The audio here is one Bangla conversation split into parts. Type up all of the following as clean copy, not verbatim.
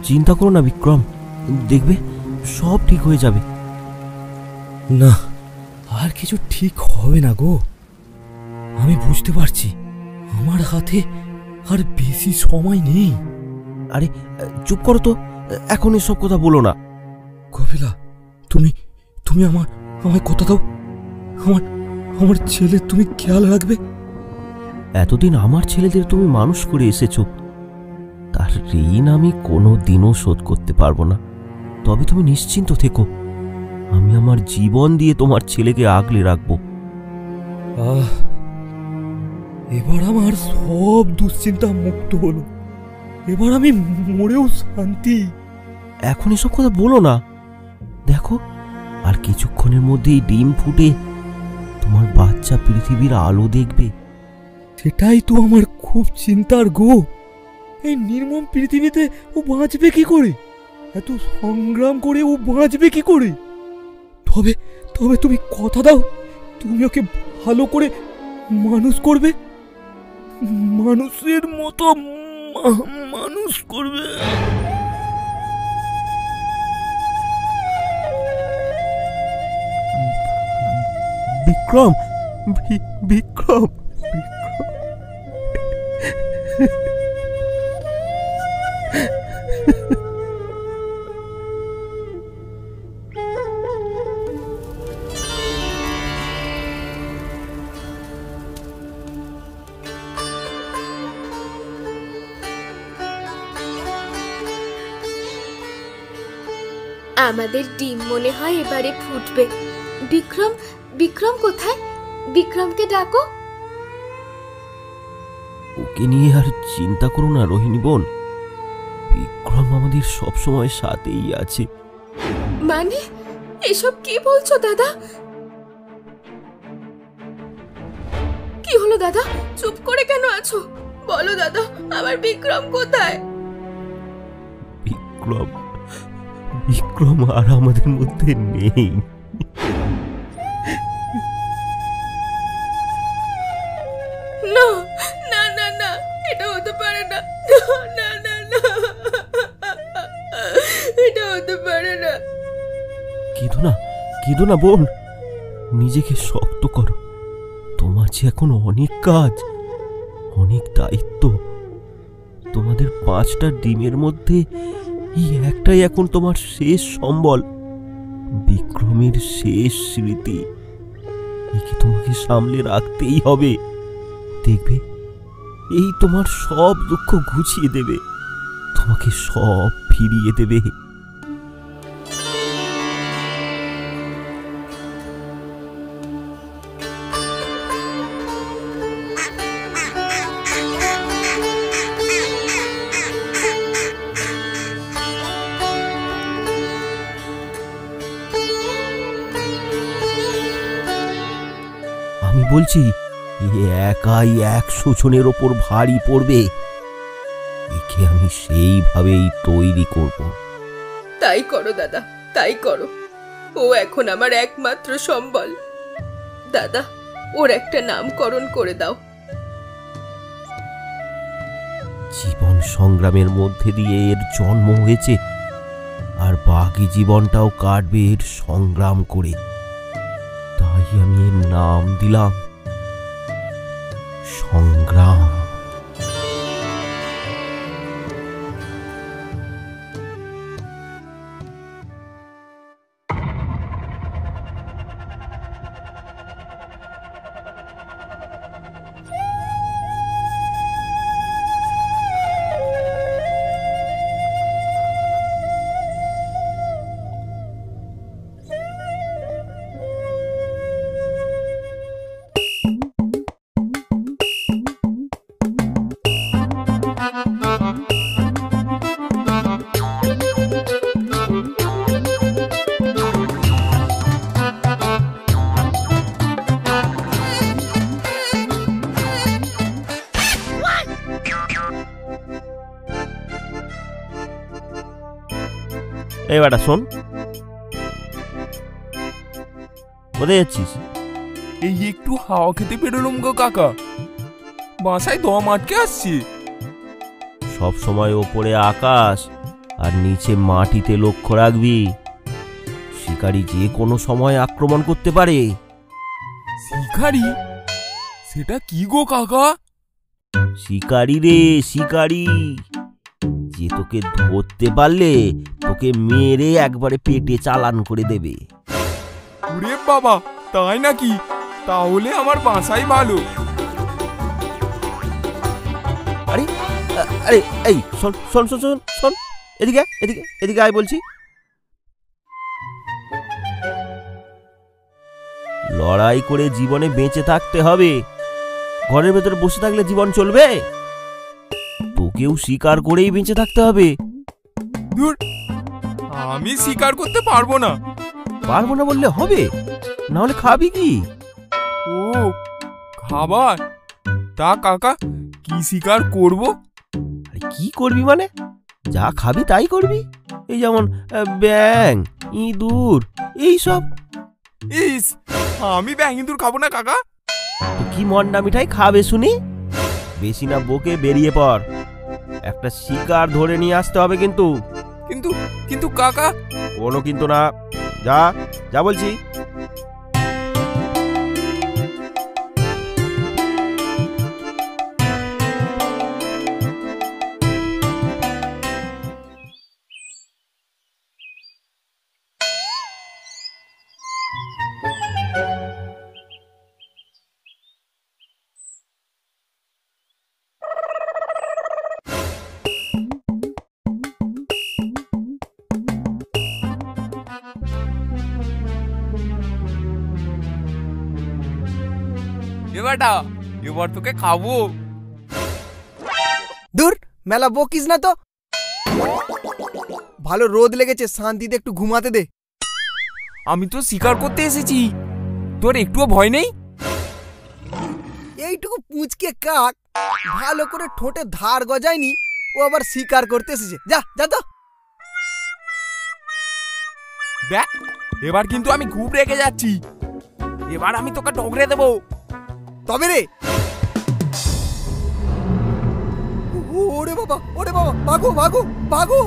চিন্তা করো না বিক্রম, দেখবে সব ঠিক হয়ে যাবে। না, আর কিছু ঠিক হবে না গো। আমি বুঝতে পারছি আমার হাতে আর বেশি সময় নেই। আরে চুপ করো তো, এখন এসব কথা বলো না। কপিলা, তুমি আমায় কথা দাও, আমার ছেলে তুমি খেয়াল রাখবে। এতদিন আমার ছেলেদের তুমি মানুষ করে এসেছো, তার ঋণ আমি কোনো দিনও শোধ করতে পারবো না। তবে তুমি নিশ্চিন্ত থেকো, আমি আমার জীবন দিয়ে তোমার ছেলেকে আগলে রাখবো। এবার আমার সব দুশ্চিন্তা মুক্ত হলো। এবার আমি মরেও শান্তি। এখন এসব কথা বলো না। দেখো, আর কিছুক্ষণের মধ্যেই ডিম ফুটে তোমার বাচ্চা পৃথিবীর আলো দেখবে। সেটাই তো আমার খুব চিন্তার গো। এই নির্মম পৃথিবীতে ও বাঁচবে কি করে? এত সংগ্রাম করে ও বাঁচবে কি করে? তবে তুমি কথা দাও, তুমি ওকে ভালো করে মানুষ করবে, মানুষের মতো মানুষ করবে। বিক্রম, বিক্রম, আমাদের ডিম মনে হয় এবারে ফুটবে। বিক্রম, বিক্রম কোথায়? বিক্রমকে ডাকো। ওকে নিয়ে আর চিন্তা করো না রোহিণী বোন, বিক্রম আমাদের সবসময় সাথেই আছে। মানে এসব কি বলছো দাদা? কি হলো দাদা? চুপ করে কেন আছো? বলো দাদা, আমার বিক্রম কোথায়? বিক্রম আর আমাদের মধ্যে নেই। না না না না, এটা হতে পারে না। না না না, এটা হতে পারে না। কেঁদো না বোন, নিজেকে শক্ত করো। তোমার যে এখন অনেক কাজ, অনেক দায়িত্ব। তোমাদের 5টা ডিমের মধ্যে এই একটাই এখন তোমার শেষ সম্বল, বিক্রমের শেষ স্মৃতি। একে তোমাকে সামলে রাখতেই হবে। দেখবে, এই তোমার সব দুঃখ ঘুচিয়ে দেবে, তোমাকে সব ফিরিয়ে দেবে। আমি বলছি, একাই 100 জনের ওপর ভারী পড়বে। একে আমি সেইভাবেই তৈরি করব। তাই করো দাদা, তাই করো। ও এখন আমার একমাত্র সম্বল। দাদা, ওর একটা নামকরণ করে দাও। জীবন সংগ্রামের মধ্যে দিয়ে এর জন্ম হয়েছে, আর বাকি জীবনটাও কাটবে এর সংগ্রাম করে। তাই আমি এর নাম দিলাম সংগ্রাম। এই বেটা শোন, কোথায় যাচ্ছিস? এই একটু হাওয়া খেতে বেরোলাম গো কাকা, বাসায় দম আটকে আসছি। সব সময় ওপরে আকাশ আর নিচে মাটিতে লক্ষ্য রাখবি। শিকারী যে কোনো সময় আক্রমণ করতে পারে। শিকারি? সেটা কি গো কাকা? শিকারী রে, শিকারী, যে তোকে ধরতে পারলে তোকে মেরে একবারে পেটে চালান করে দেবে। ওরে বাবা, তাই নাকি? তাহলে আমার বাসাই ভালো। আরে আরে এই শোন শোন শোন শোন শোন, এদিকে এদিকে এদিকে আয় বলছি। লড়াই করে জীবনে বেঁচে থাকতে হবে। ঘরের ভেতরে বসে থাকলে জীবন চলবে? তোকেও শিকার করেই বেঁচে থাকতে হবে। ধুর, আমি শিকার করতে পারবো না। পারবো না বললে হবে? না হলে খাবি কি? ও, খাবার? তা কাকা, কি শিকার করব? আরে কি করবি মানে? যা খাবি তাই করবি। এই যেমন ব্যাঙ, ইঁদুর, এইসব। ইস, আমি ব্যাঙ ইঁদুর খাবো না কাকা। তো কি মন্ডা মিঠাই খাবে শুনি? বেশি না বকে বেরিয়ে পড়। একটা শিকার ধরে নিয়ে আসতে হবে কিন্তু। কিন্তু কিন্তু কাকা। কোনো কিন্তু না, যা যা বলছি। এবারটা, এবার তোকে খাবো। দূর, মেলা বকিস না তো। ভালো রোদ লেগেছে, শান্তিতে একটু ঘুমাতে দে। আমি তো শিকার করতে এসেছি, তোর একটুও ভয় নেই? এইটুকু পুঁচকে কাক ভালো করে ঠোঁটে ধার গজায়নি, ও আবার শিকার করতে এসেছে। যা যা তো। দেখ, এবার কিন্তু আমি খুব রেগে যাচ্ছি। এবার আমি তোকে ঠগরে দেবো। তবে রে, ওরে বাবা, ওরে বাবা, ভাগো ভাগো ভাগো।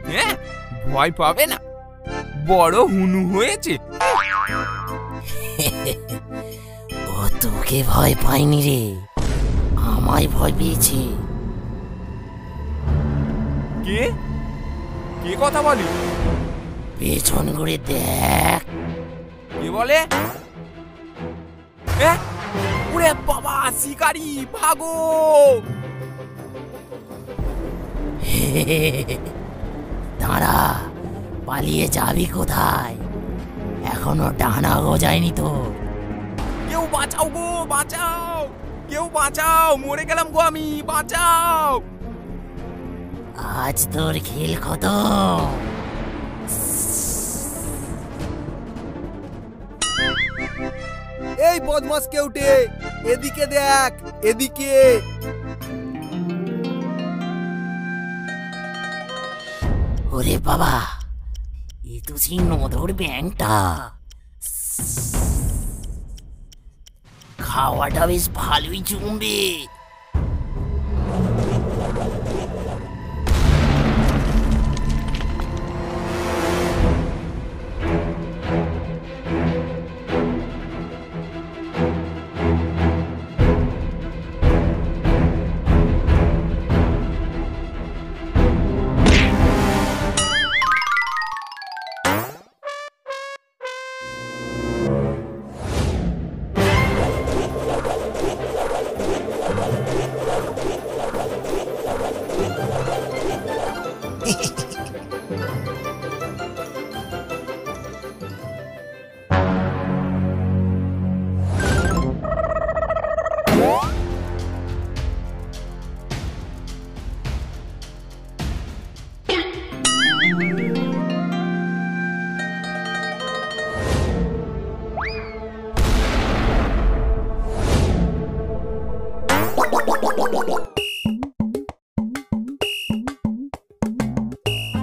হ্যাঁ, ভয় পাবে না, বড় হুনু হয়েছে। ও তোকে ভয় পায়নি রে, আমায় ভয় পেয়েছে। কে কে কথা বলে? পেছন ঘুরে দেখ। কে বলে? ওরে বাবা, শিকারি, ভাগো! দাঁড়া, পালিয়ে যাবি কোথায়? এখনো ডানা গজায়নি তো। কেউ বাঁচাও গো, বাঁচাও! কেউ বাঁচাও, মরে গেলাম গো আমি, বাঁচাও! আজ তোর খেল খতম। এই বদমাস কেউটে, এদিকে দেখ, এদিকে। ওরে বাবা, এ তো সেই নদর ব্যাংকটা। খাওয়াটা বেশ ভালোই জমবে।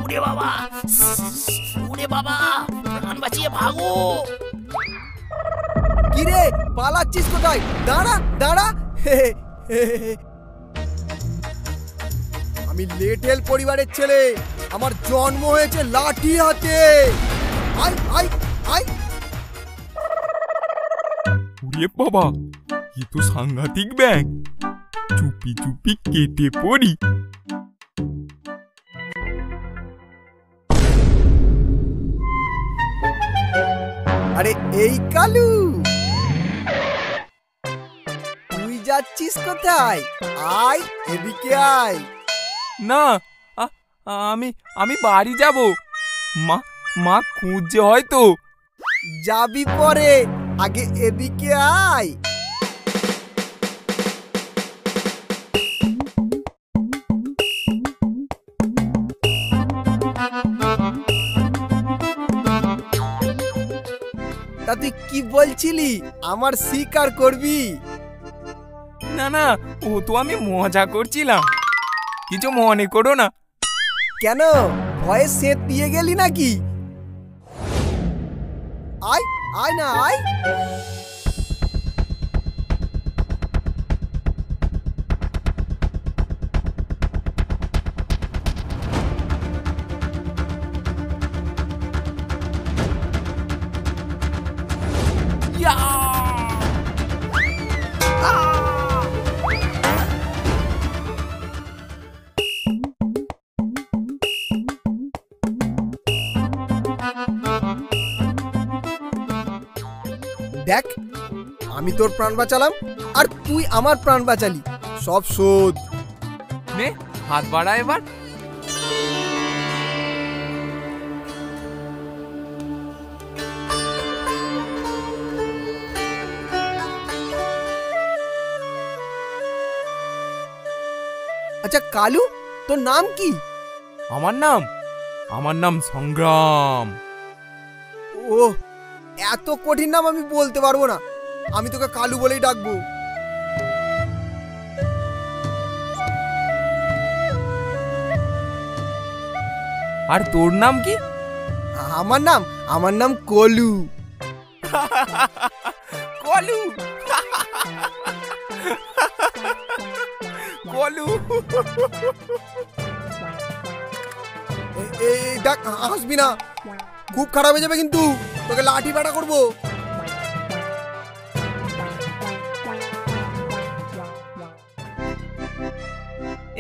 ওরে বাবা, ওরে বাবা, প্রাণ বাঁচিয়ে ভাগো। কি রে, পালাচ্ছিস কোথায়? দাঁড়া দাঁড়া। আমি লেটেল পরিবারের ছেলে, আমার জন্ম হয়েছে লাঠি হাতে। I I I. ওরে বাবা, এ তো সাংঘাতিক ব্যাং। চুপি চুপি কেটে পড়ি। আরে এই কালু, তুই যাচ্ছিস কোথায়? আয় এদিকে আয়। না, আমি আমি বাড়ি যাব। মা মা খুঁজছে হয়তো। যাবি পরে, আগে এদিকে আয়। তা তুই কি বলছিলি, আমার শিকার করবি? না না, ও তো আমি মজা করছিলাম, কিছু মনে করো না। কেন, ভয়ে সেট দিয়ে গেলি নাকি? আয় আয় না আয়। দেখ, আমি তোর প্রাণ বাঁচালাম আর তুই আমার প্রাণ বাঁচালি, সব শোধ। নে হাত বাড়া এবার। আচ্ছা কালু, তোর নাম কি? আমার নাম সংগ্রাম। ও, এত কঠিন নাম আমি বলতে পারবো না, আমি তোকে কালু বলেই ডাকবো। আর তোর নাম কি? আমার নাম কলু। কলু। কলু। এই দেখ, হাসবি না, খুব খারাপ হয়ে যাবে কিন্তু, তোকে লাঠি পেটা করবো।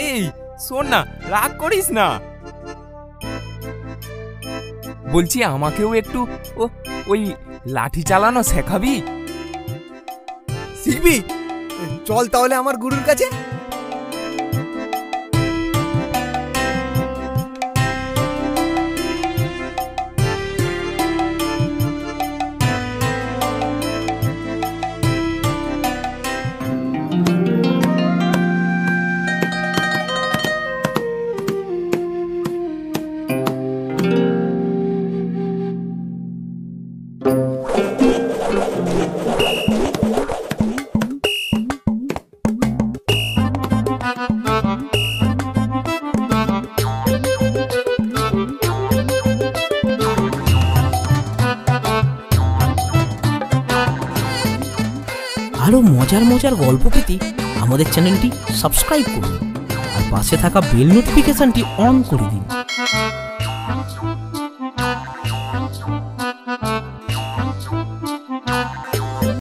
এই শোন না, রাগ করিস না। বলছি আমাকেও একটু ওই লাঠি চালানো শেখাবি? শিখবি? চল তাহলে আমার গুরুর কাছে। আরো মজার মজার গল্প পেতে আমাদের চ্যানেলটি সাবস্ক্রাইব করুন আর পাশে থাকা বেল নোটিফিকেশনটি অন করে দিন।